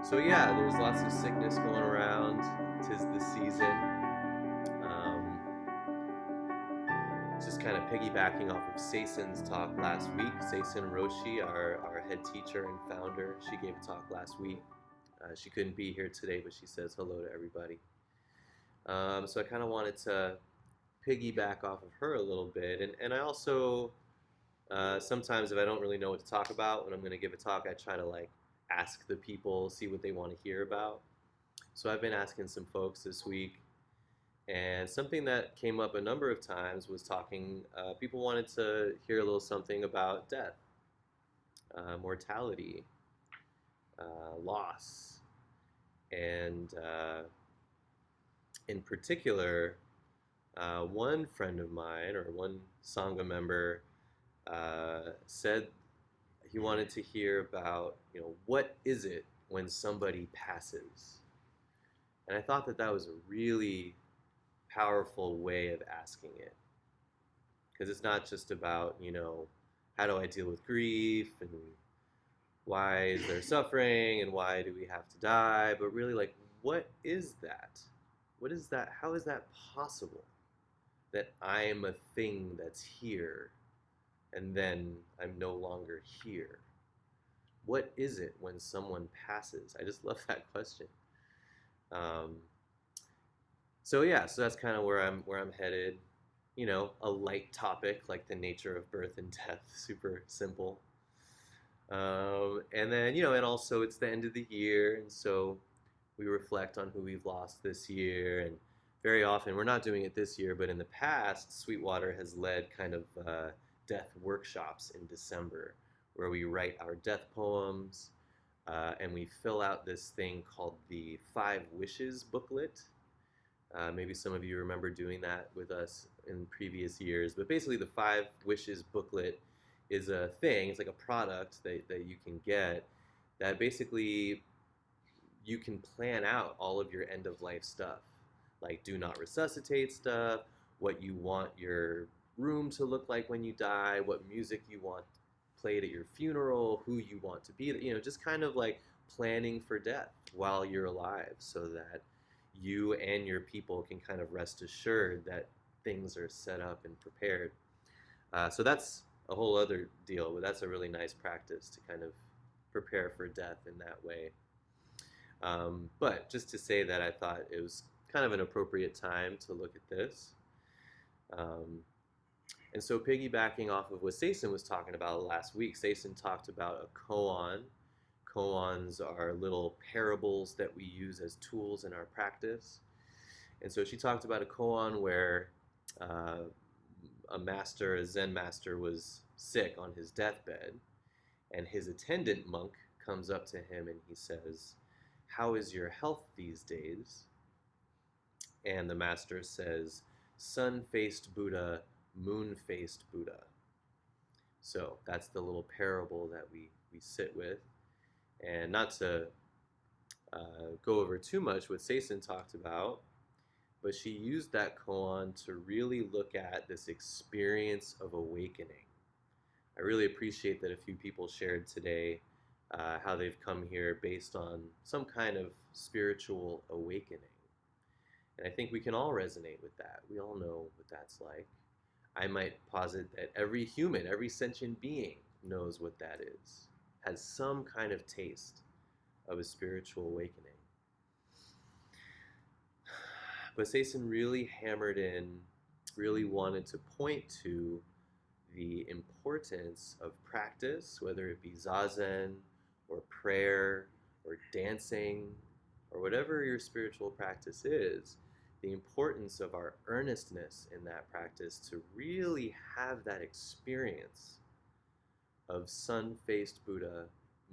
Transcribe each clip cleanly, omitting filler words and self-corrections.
So yeah, there's lots of sickness going around. Tis the season. Just kind of piggybacking off of Seisen's talk last week. Seisen Roshi, our head teacher and founder, she gave a talk last week. She couldn't be here today, but she says hello to everybody. So I kind of wanted to piggyback off of her a little bit, and I also sometimes if I don't really know what to talk about when I'm going to give a talk, I try to like ask the people, see what they want to hear about. So I've been asking some folks this week, and something that came up a number of times was talking. People wanted to hear a little something about death, mortality, loss, and in particular, one friend of mine or one sangha member said he wanted to hear about, what is it when somebody passes? And I thought that that was a really powerful way of asking it, because it's not just about, how do I deal with grief and why is there suffering and why do we have to die, but really like, what is that? What is that? How is that possible that I am a thing that's here and then I'm no longer here? What is it when someone passes? I just love that question. Um, so yeah, so that's kind of where I'm headed. A light topic like the nature of birth and death, super simple. And then and also it's the end of the year, and so we reflect on who we've lost this year. And very often, we're not doing it this year, but in the past, Sweetwater has led kind of death workshops in December, where we write our death poems, and we fill out this thing called the Five Wishes booklet. Maybe some of you remember doing that with us in previous years. But basically, the Five Wishes booklet is a thing, it's like a product that you can get that basically you can plan out all of your end of life stuff, like do not resuscitate stuff, what you want your room to look like when you die, what music you want played at your funeral, who you want to be, just kind of like planning for death while you're alive so that you and your people can kind of rest assured that things are set up and prepared. So that's a whole other deal, but that's a really nice practice to kind of prepare for death in that way. But just to say that I thought it was kind of an appropriate time to look at this. Um, and so piggybacking off of what Sason was talking about last week, Sason talked about a koan. Koans are little parables that we use as tools in our practice. And so she talked about a koan where uh, a Zen master, was sick on his deathbed, and his attendant monk comes up to him and he says, "How is your health these days?" And the master says, "Sun-faced Buddha, moon-faced Buddha." So that's the little parable that we sit with. And not to go over too much what Seisen talked about, but she used that koan to really look at this experience of awakening. I really appreciate that a few people shared today how they've come here based on some kind of spiritual awakening. And I think we can all resonate with that. We all know what that's like. I might posit that every human, every sentient being knows what that is, has some kind of taste of a spiritual awakening. But Sason really hammered in, really wanted to point to the importance of practice, whether it be zazen or prayer or dancing or whatever your spiritual practice is, the importance of our earnestness in that practice to really have that experience of sun-faced Buddha,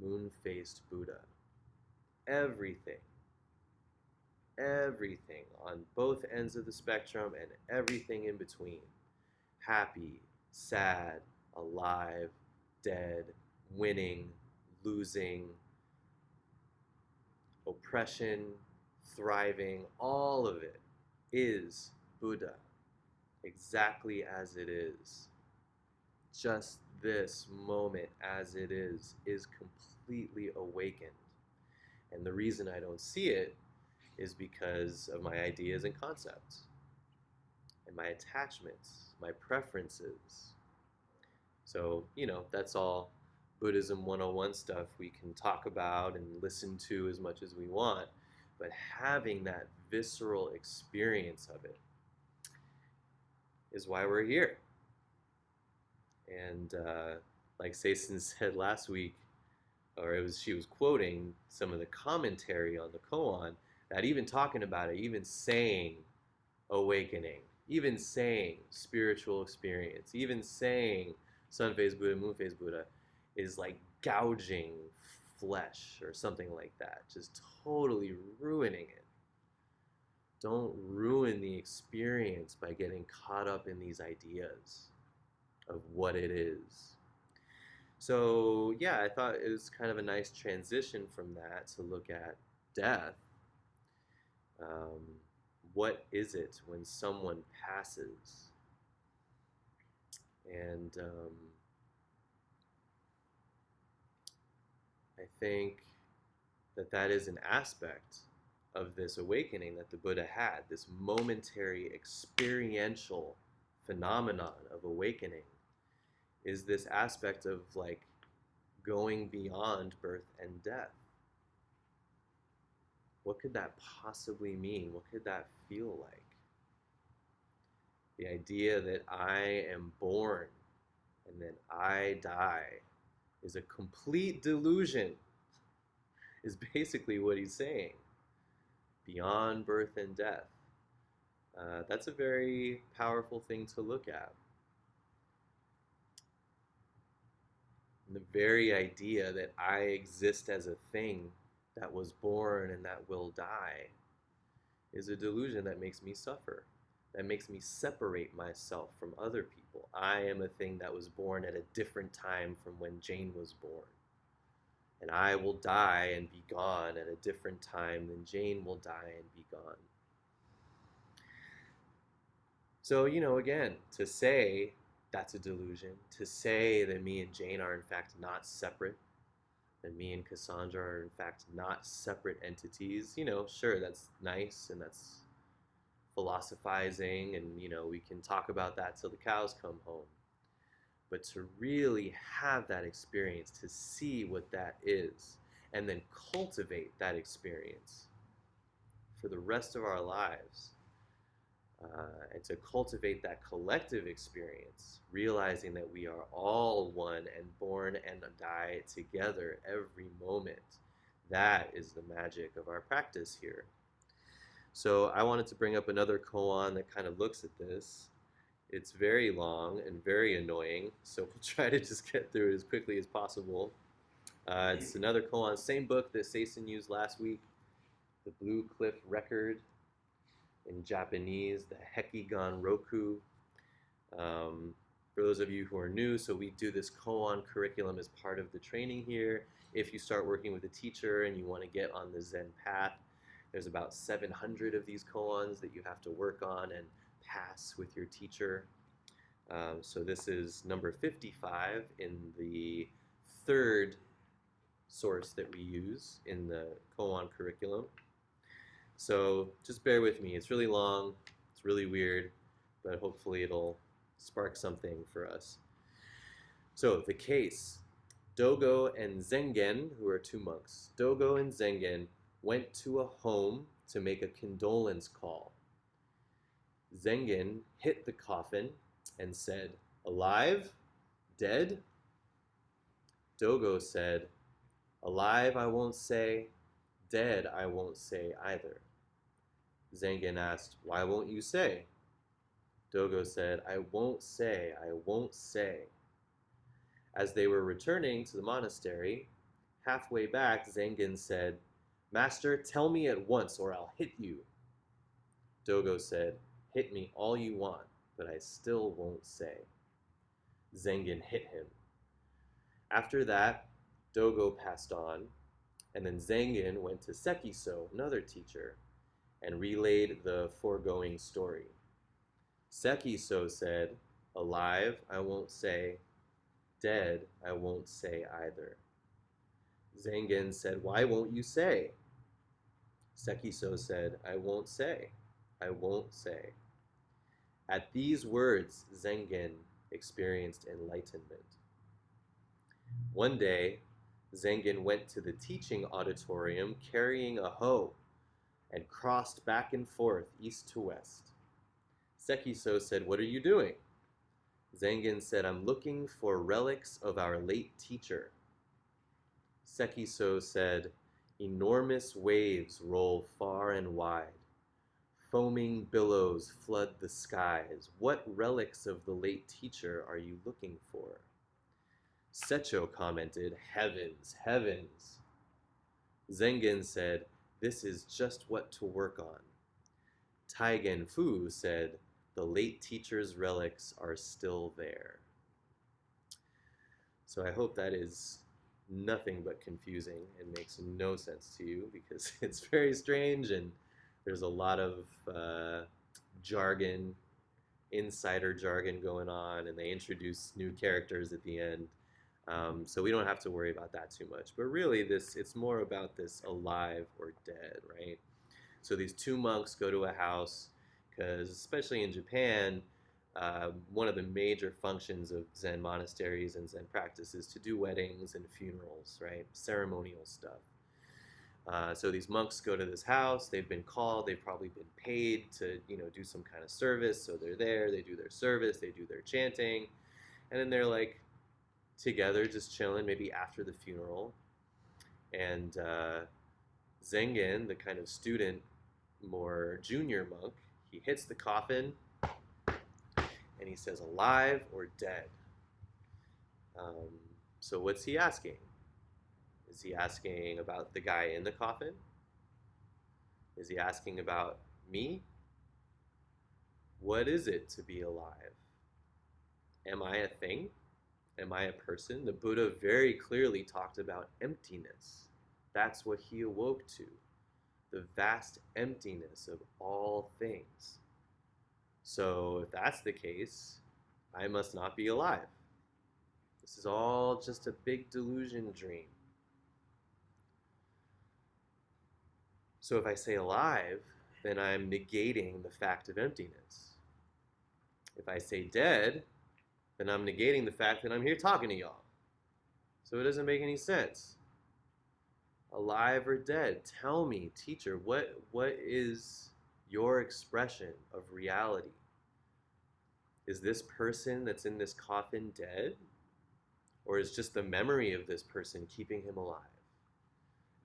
moon-faced Buddha. Everything, everything on both ends of the spectrum and everything in between. Happy, sad, alive, dead, winning, losing, oppression, thriving, all of it is Buddha, exactly as it is. Just this moment as it is completely awakened. And the reason I don't see it is because of my ideas and concepts, and my attachments, my preferences. So, that's all Buddhism 101 stuff we can talk about and listen to as much as we want, but having that visceral experience of it is why we're here. And like Sason said last week, or she was quoting some of the commentary on the koan, that even talking about it, even saying awakening, even saying spiritual experience, even saying sun phase Buddha, moon phase Buddha, is like gouging flesh or something like that, just totally ruining it. Don't ruin the experience by getting caught up in these ideas of what it is. So, yeah, I thought it was kind of a nice transition from that to look at death. Um, what is it when someone passes? And I think that is an aspect of this awakening that the Buddha had, this momentary experiential phenomenon of awakening, is this aspect of like going beyond birth and death. What could that possibly mean? What could that feel like? The idea that I am born and then I die is a complete delusion, is basically what he's saying. Beyond birth and death. That's a very powerful thing to look at. And the very idea that I exist as a thing that was born and that will die is a delusion that makes me suffer, that makes me separate myself from other people. I am a thing that was born at a different time from when Jane was born. And I will die and be gone at a different time than Jane will die and be gone. So, again, to say that's a delusion, to say that me and Jane are in fact not separate, that me and Cassandra are in fact not separate entities, sure, that's nice and that's philosophizing, and, we can talk about that till the cows come home. But to really have that experience, to see what that is, and then cultivate that experience for the rest of our lives, and to cultivate that collective experience, realizing that we are all one and born and die together every moment. That is the magic of our practice here. So I wanted to bring up another koan that kind of looks at this. It's very long and very annoying, so we'll try to just get through it as quickly as possible. It's another koan, same book that Sason used last week, The Blue Cliff Record, in Japanese, the Hekigan Roku. For those of you who are new, so we do this koan curriculum as part of the training here. If you start working with a teacher and you want to get on the Zen path, there's about 700 of these koans that you have to work on and pass with your teacher. So this is number 55 in the third source that we use in the koan curriculum. So just bear with me. It's really long, it's really weird, but hopefully it'll spark something for us. So the case, Dogo and Zengen, who are two monks, Dogo and Zengen went to a home to make a condolence call. Zengen hit the coffin and said, "Alive? Dead?" Dogo said, "Alive I won't say, dead I won't say either." Zengen asked, "Why won't you say?" Dogo said, "I won't say, I won't say." As they were returning to the monastery, halfway back, Zengen said, "Master, tell me at once or I'll hit you." Dogo said, "Hit me all you want, but I still won't say." Zengen hit him. After that, Dogo passed on, and then Zengen went to Sekiso, another teacher, and relayed the foregoing story. Sekiso said, "Alive I won't say, dead I won't say either." Zengen said, "Why won't you say?" Sekiso said, I won't say. I won't say. At these words, Zengen experienced enlightenment. One day, Zengen went to the teaching auditorium carrying a hoe and crossed back and forth east to west. Sekiso said, What are you doing? Zengen said, I'm looking for relics of our late teacher. Sekiso said, Enormous waves roll far and wide. Foaming billows flood the skies. What relics of the late teacher are you looking for? Secho commented, Heavens, heavens. Zengen said, This is just what to work on. Taigen Fu said, The late teacher's relics are still there. So I hope that is nothing but confusing and makes no sense to you because it's very strange and there's a lot of jargon, insider jargon going on, and they introduce new characters at the end. So we don't have to worry about that too much. But really, it's more about this alive or dead, right? So these two monks go to a house because, especially in Japan, one of the major functions of Zen monasteries and Zen practice is to do weddings and funerals, right? Ceremonial stuff. So these monks go to this house. They've been called. They've probably been paid to, do some kind of service. So they're there. They do their service. They do their chanting, and then they're like together, just chilling. Maybe after the funeral, and Zengen, the kind of student, more junior monk, he hits the coffin and he says, "Alive or dead?" Um, so what's he asking? Is he asking about the guy in the coffin? Is he asking about me? What is it to be alive? Am I a thing? Am I a person? The Buddha very clearly talked about emptiness. That's what he awoke to, the vast emptiness of all things. So if that's the case, I must not be alive. This is all just a big delusion dream. So if I say alive, then I'm negating the fact of emptiness. If I say dead, then I'm negating the fact that I'm here talking to y'all. So it doesn't make any sense. Alive or dead? Tell me, teacher, what is your expression of reality? Is this person that's in this coffin dead? Or is just the memory of this person keeping him alive?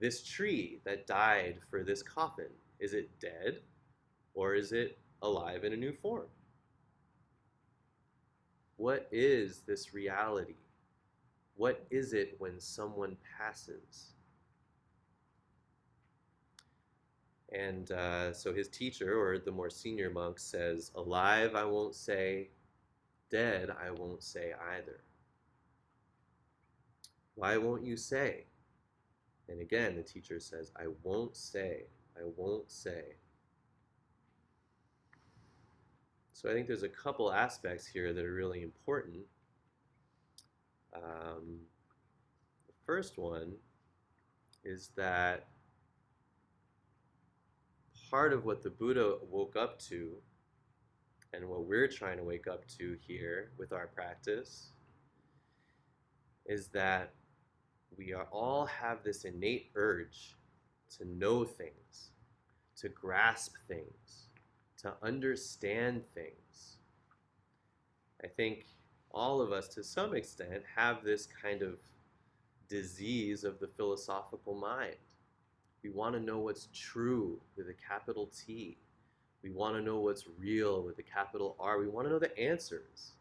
This tree that died for this coffin, is it dead? Or is it alive in a new form? What is this reality? What is it when someone passes? And so his teacher, or the more senior monk, says, alive I won't say, dead I won't say either. Why won't you say? And again, the teacher says, I won't say, I won't say. So I think there's a couple aspects here that are really important. The first one is that part of what the Buddha woke up to and what we're trying to wake up to here with our practice is that all have this innate urge to know things, to grasp things, to understand things. I think all of us, to some extent, have this kind of disease of the philosophical mind. We want to know what's true with a capital T. We want to know what's real with a capital R. We want to know the answers.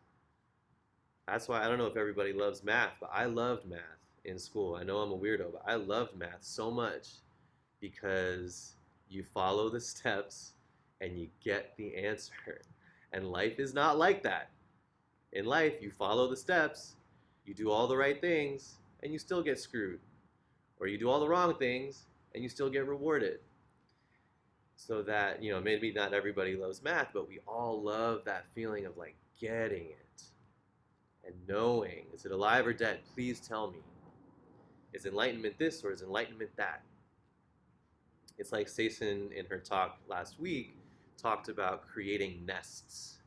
That's why I don't know if everybody loves math, but I loved math in school. I know I'm a weirdo, but I loved math so much because you follow the steps and you get the answer. And life is not like that. In life, you follow the steps, you do all the right things, and you still get screwed. Or you do all the wrong things, and you still get rewarded. So that, maybe not everybody loves math, but we all love that feeling of like getting it and knowing. Is it alive or dead? Please tell me. Is enlightenment this or is enlightenment that? It's like Sason in her talk last week talked about creating nests.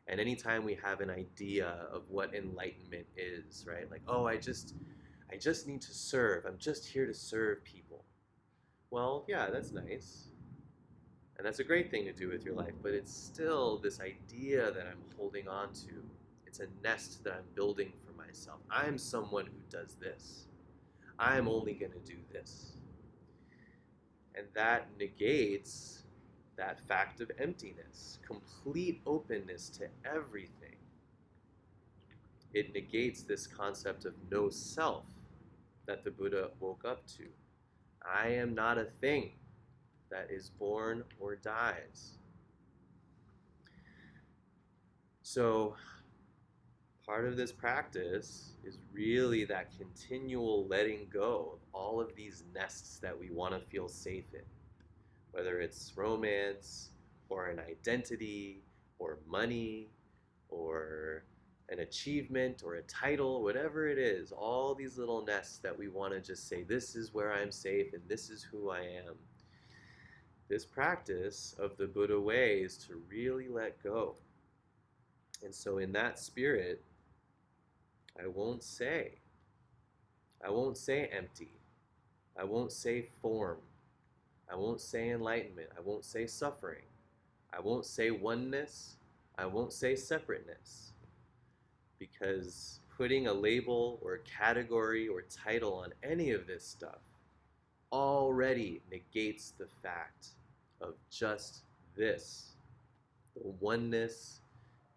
And anytime we have an idea of what enlightenment is, right? Like, oh, I just need to serve. I'm just here to serve people. Well, yeah, that's nice. And that's a great thing to do with your life, but it's still this idea that I'm holding on to. It's a nest that I'm building for myself. I'm someone who does this. I'm only going to do this. And that negates that fact of emptiness, complete openness to everything. It negates this concept of no self that the Buddha woke up to. I am not a thing that is born or dies. So, part of this practice is really that continual letting go of all of these nests that we want to feel safe in, whether it's romance or an identity or money or an achievement or a title, whatever it is, all these little nests that we want to just say, this is where I'm safe and this is who I am. This practice of the Buddha way is to really let go. And so, in that spirit, I won't say. I won't say empty. I won't say form. I won't say enlightenment. I won't say suffering. I won't say oneness. I won't say separateness. Because putting a label or a category or title on any of this stuff already negates the fact of just this, the oneness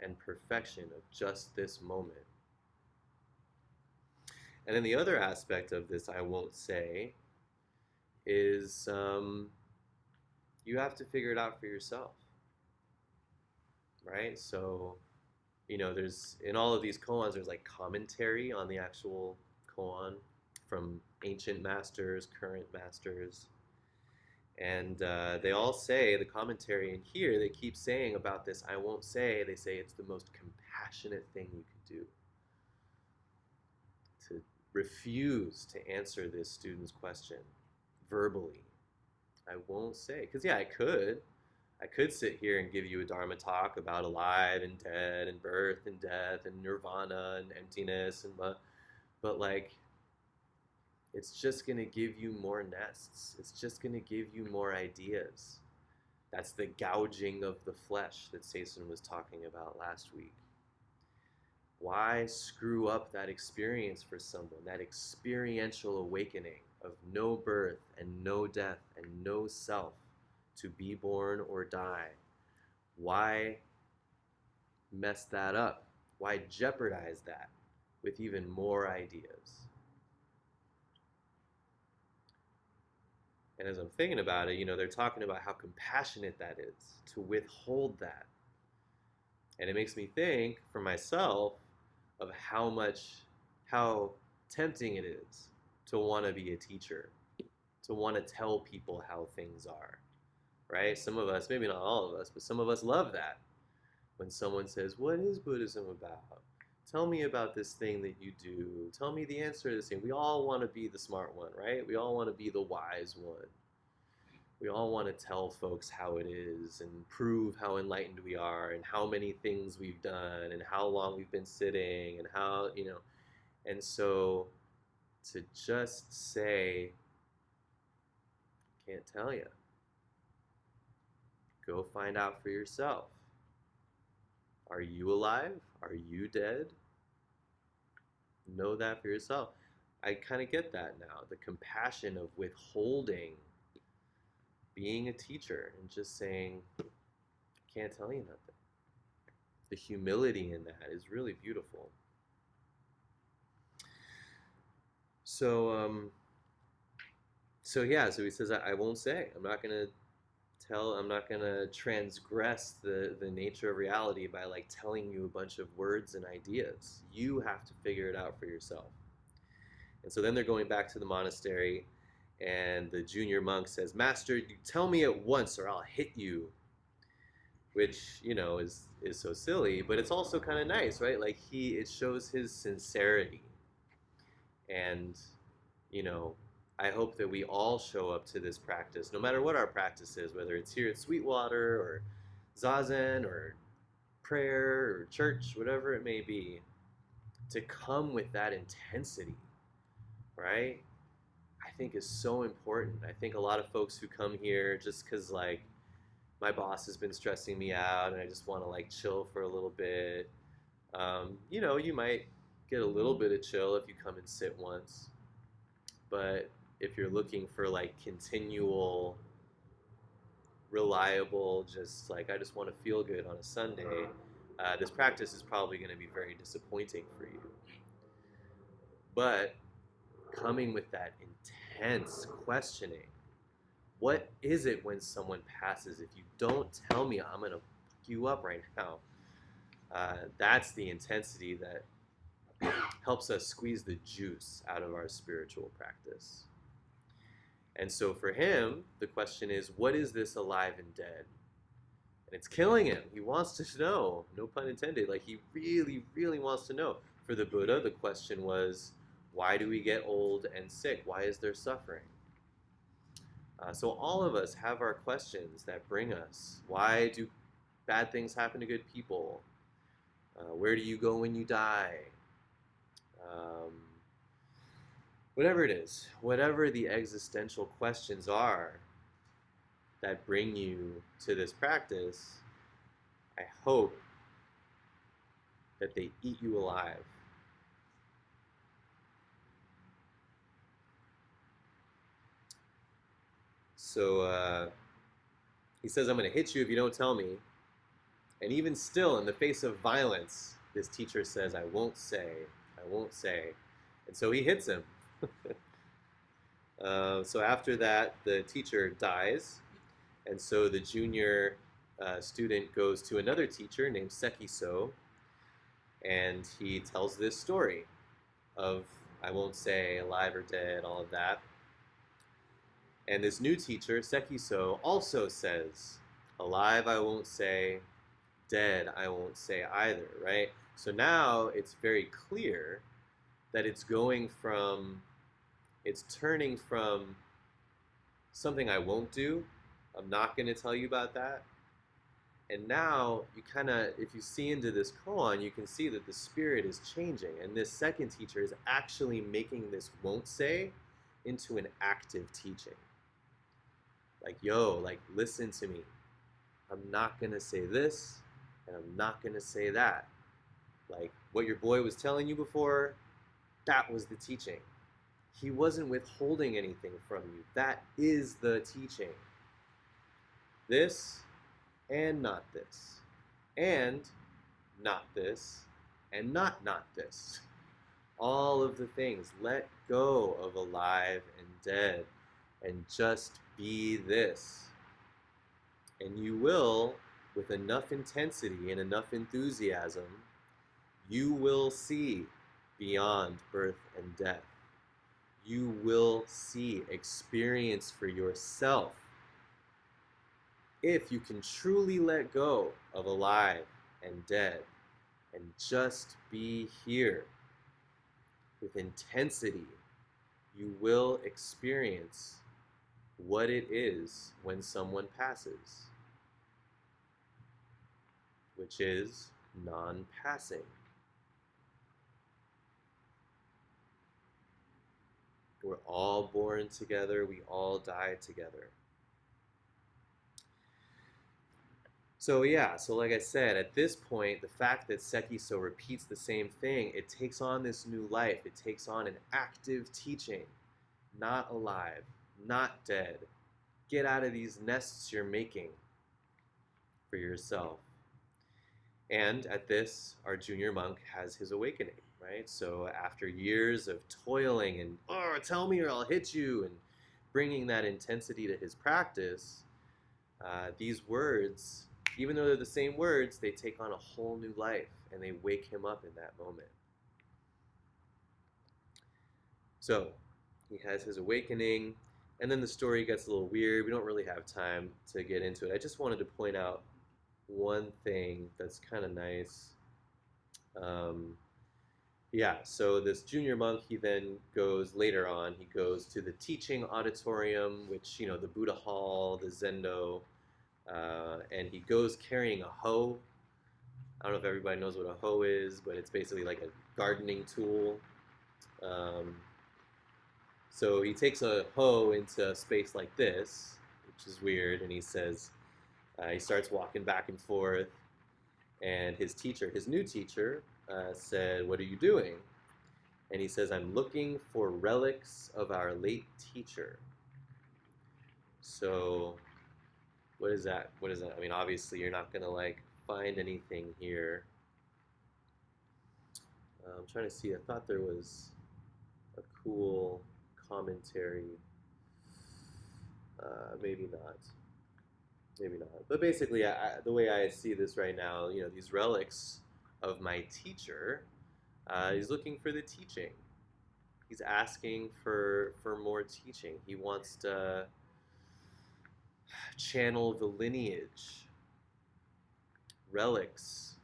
and perfection of just this moment. And then the other aspect of this I won't say is you have to figure it out for yourself, right? So, there's in all of these koans, there's like commentary on the actual koan from ancient masters, current masters. And they all say, the commentary in here, they keep saying about this, I won't say, they say it's the most compassionate thing you could do. To refuse to answer this student's question verbally. I won't say. Because, yeah, I could. I could sit here and give you a Dharma talk about alive and dead and birth and death and nirvana and emptiness and but like it's just going to give you more nests. It's just going to give you more ideas. That's the gouging of the flesh that Sason was talking about last week. Why screw up that experience for someone, that experiential awakening of no birth and no death and no self to be born or die? Why mess that up? Why jeopardize that with even more ideas? And as I'm thinking about it, they're talking about how compassionate that is to withhold that. And it makes me think for myself of how tempting it is to want to be a teacher, to want to tell people how things are, right? Some of us, maybe not all of us, but some of us love that. When someone says, what is Buddhism about? Tell me about this thing that you do. Tell me the answer to this thing. We all want to be the smart one, right? We all want to be the wise one. We all want to tell folks how it is and prove how enlightened we are and how many things we've done and how long we've been sitting and how. And so to just say, can't tell you. Go find out for yourself. Are you alive? Are you dead? Know that for yourself. I kind of get that now. The compassion of withholding being a teacher and just saying, can't tell you nothing. The humility in that is really beautiful. So he says, I won't say. I'm not gonna transgress the nature of reality by like telling you a bunch of words and ideas. You have to figure it out for yourself. And so then they're going back to the monastery, and the junior monk says, Master, you tell me at once or I'll hit you. Which, is so silly, but it's also kind of nice, right? Like it shows his sincerity. And, I hope that we all show up to this practice, no matter what our practice is, whether it's here at Sweetwater or Zazen or prayer or church, whatever it may be, to come with that intensity, right? I think is so important. I think a lot of folks who come here just because like my boss has been stressing me out and I just want to like chill for a little bit. You might get a little bit of chill if you come and sit once, but if you're looking for like continual, reliable, just like I just want to feel good on a Sunday, this practice is probably going to be very disappointing for you. But coming with that intense questioning, what is it when someone passes? If you don't tell me, I'm going to fuck you up right now. That's the intensity that helps us squeeze the juice out of our spiritual practice. And so for him, the question is, what is this alive and dead? And it's killing him. He wants to know, no pun intended. Like he really, really wants to know. For the Buddha, the question was, why do we get old and sick? Why is there suffering? So all of us have our questions that bring us. Why do bad things happen to good people? Where do you go when you die? Um, whatever it is, whatever the existential questions are that bring you to this practice, I hope that they eat you alive. So he says, I'm going to hit you if you don't tell me. And even still, in the face of violence, this teacher says, I won't say, I won't say. And so he hits him. So after that, the teacher dies. And so the junior student goes to another teacher named Sekiso, and he tells this story of, I won't say, alive or dead, all of that. And this new teacher, Sekiso, also says, alive I won't say, dead I won't say either, right? So now it's very clear that it's turning from something I won't do, I'm not going to tell you about that. And now you kind of, if you see into this koan, you can see that the spirit is changing. And this second teacher is actually making this won't say into an active teaching. Like, yo, like, listen to me. I'm not going to say this, and I'm not going to say that. Like, what your boy was telling you before, that was the teaching. He wasn't withholding anything from you. That is the teaching. This and not this. And not this and not this. All of the things. Let go of alive and dead and just be this. And you will, with enough intensity and enough enthusiasm, you will see beyond birth and death. You will see, experience for yourself. If you can truly let go of alive and dead and just be here with intensity, you will experience what it is when someone passes, which is non-passing. We're all born together, we all die together. So yeah, so like I said, at this point, the fact that Sekiso repeats the same thing, it takes on this new life. It takes on an active teaching. Not alive, not dead. Get out of these nests you're making for yourself. And at this, our junior monk has his awakening, right? So after years of toiling and, oh, tell me or I'll hit you, and bringing that intensity to his practice, these words, even though they're the same words, they take on a whole new life and they wake him up in that moment. So he has his awakening, and then the story gets a little weird. We don't really have time to get into it. I just wanted to point out one thing that's kind of nice. Yeah, so this junior monk, he then goes later on, he goes to the teaching auditorium, which, the Buddha Hall, the Zendo, and he goes carrying a hoe. I don't know if everybody knows what a hoe is, but it's basically like a gardening tool. Um, so he takes a hoe into a space like this, which is weird, and he says, he starts walking back and forth, and his teacher, his new teacher, said, "What are you doing?" And he says, "I'm looking for relics of our late teacher." So, what is that? What is that? I mean, obviously, you're not gonna like find anything here. I'm trying to see. I thought there was a cool commentary. Maybe not. Maybe not. But basically, the way I see this right now, these relics of my teacher, he's looking for the teaching. He's asking for more teaching. He wants to channel the lineage, relics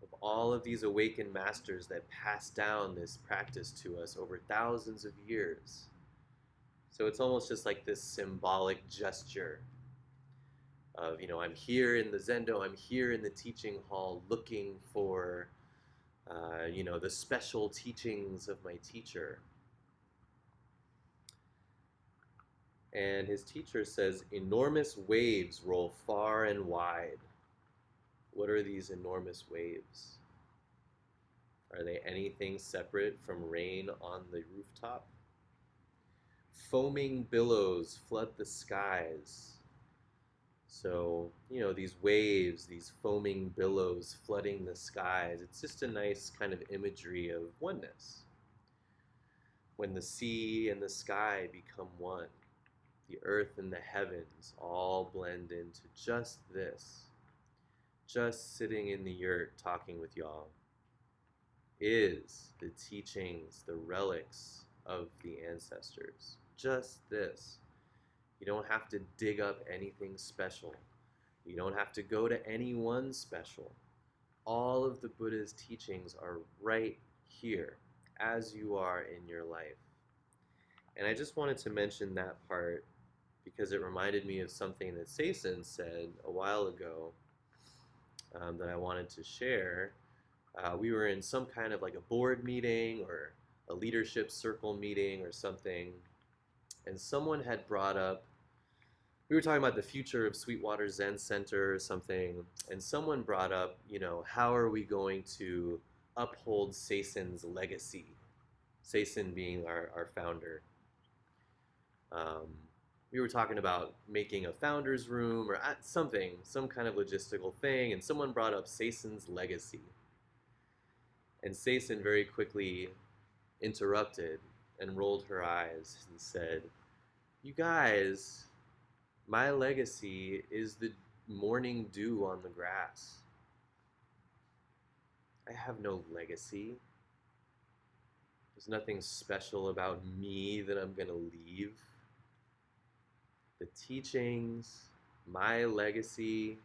of all of these awakened masters that passed down this practice to us over thousands of years. So it's almost just like this symbolic gesture of, I'm here in the Zendo, I'm here in the teaching hall looking for, the special teachings of my teacher. And his teacher says, enormous waves roll far and wide. What are these enormous waves? Are they anything separate from rain on the rooftop? Foaming billows flood the skies. So, these waves, these foaming billows flooding the skies, it's just a nice kind of imagery of oneness. When the sea and the sky become one, the earth and the heavens all blend into just this. Just sitting in the yurt talking with y'all is the teachings, the relics of the ancestors. Just this. You don't have to dig up anything special. You don't have to go to anyone special. All of the Buddha's teachings are right here as you are in your life. And I just wanted to mention that part because it reminded me of something that Seisan said a while ago that I wanted to share. We were in some kind of like a board meeting or a leadership circle meeting or something, and someone had brought up, we were talking about the future of Sweetwater Zen Center or something, and someone brought up, how are we going to uphold Seisen's legacy? Seisen being our founder. Um, we were talking about making a founder's room or something, some kind of logistical thing, and someone brought up Seisen's legacy. And Seisen very quickly interrupted and rolled her eyes and said, "You guys, my legacy is the morning dew on the grass. I have no legacy. There's nothing special about me that I'm going to leave. The teachings, my legacy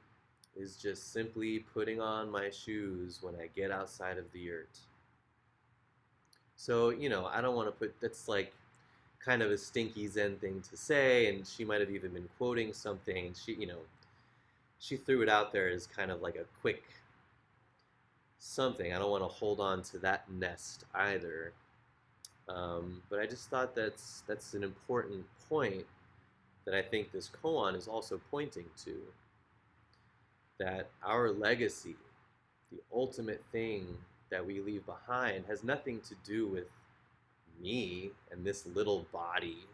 is just simply putting on my shoes when I get outside of the yurt." So, I don't want to put, that's like kind of a stinky Zen thing to say, and she might have even been quoting something, and she threw it out there as kind of like a quick something. I don't want to hold on to that nest either. But I just thought that's an important point that I think this koan is also pointing to. That our legacy, the ultimate thing that we leave behind, has nothing to do with me and this little body.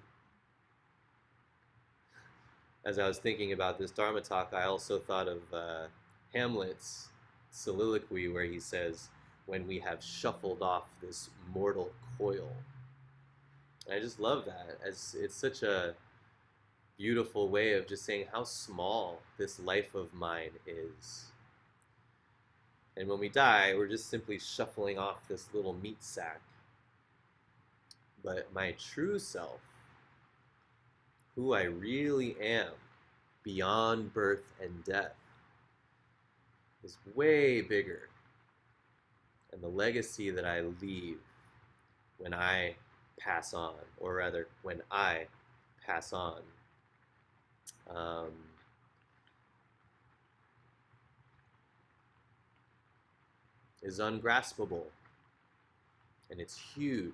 As I was thinking about this Dharma talk, I also thought of Hamlet's soliloquy where he says, "When we have shuffled off this mortal coil." And I just love that, as it's such a beautiful way of just saying how small this life of mine is. And when we die, we're just simply shuffling off this little meat sack. But my true self, who I really am, beyond birth and death, is way bigger. And the legacy that I leave when I pass on, or rather, when I pass on, um, is ungraspable, and it's huge,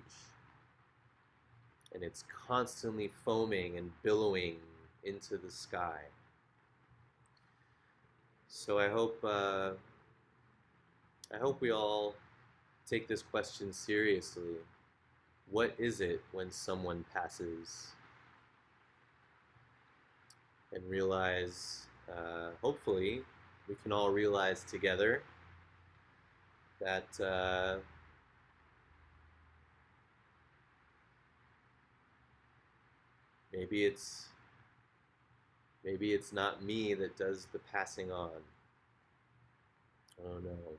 and it's constantly foaming and billowing into the sky. So I hope we all take this question seriously. What is it when someone passes? And realize, hopefully, we can all realize together that maybe it's maybe it's not me that does the passing on. I don't know.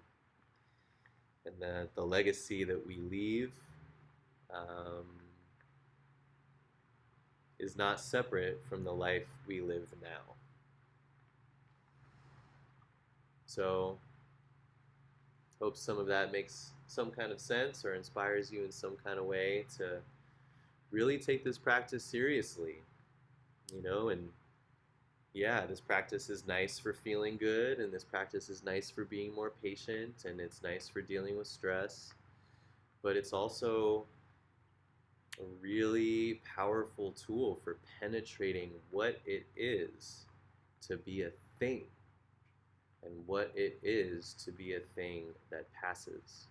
And that the legacy that we leave um, is not separate from the life we live now. So, hope some of that makes some kind of sense or inspires you in some kind of way to really take this practice seriously, and yeah, this practice is nice for feeling good, and this practice is nice for being more patient, and it's nice for dealing with stress, but it's also a really powerful tool for penetrating what it is to be a thing and what it is to be a thing that passes.